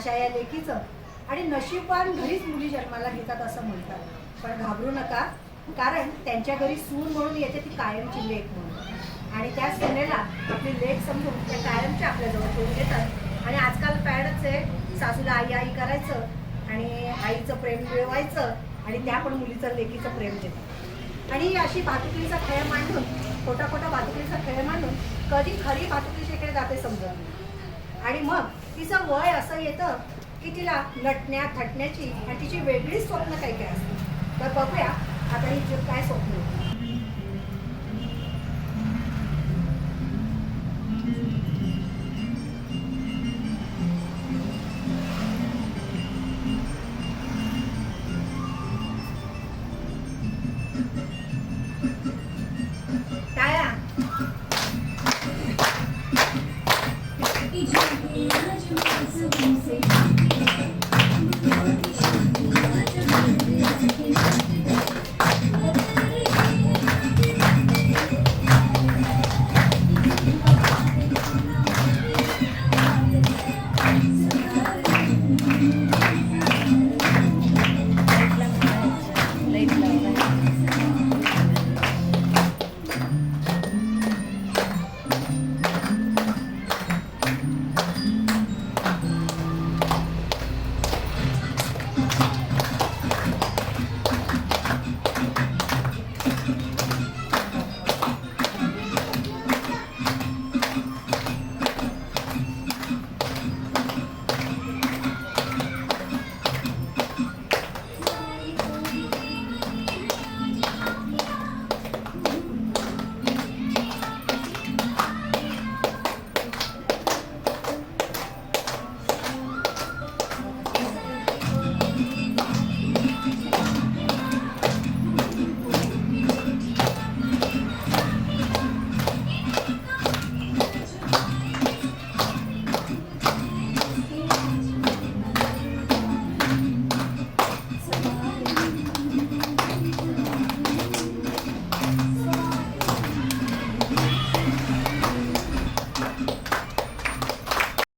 अशा या लेकीचं आणि नशीबवान घरीच मुली जन्माला घेतात असं म्हणतात. पण घाबरू नका, कारण त्यांच्या घरी सून म्हणून येते ती कायमची लेक म्हणून. आणि त्या सुनेला आपली लेक समजून त्या कायमच्या आपल्याजवळ ठेवून घेतात. आणि आजकाल पॅडच आहे, सासूला आई आई करायचं आणि आईचं प्रेम मिळवायचं आणि त्या पण मुलीचं लेकीचं प्रेम देतात. आणि अशी भातुकलीचा खेळ मांडून, खोटा खोटा भातुकलीचा खेळ मांडून कधी खरी भातुकली शेकडे जाते समजत नाही. आणि मग तिचं वय असं येतं की तिला नटण्या थटण्याची आणि तिची वेगळीच स्वप्न काही काय असते. तर बघूया आता ही जग काय स्वप्न होतं. टाळ्या.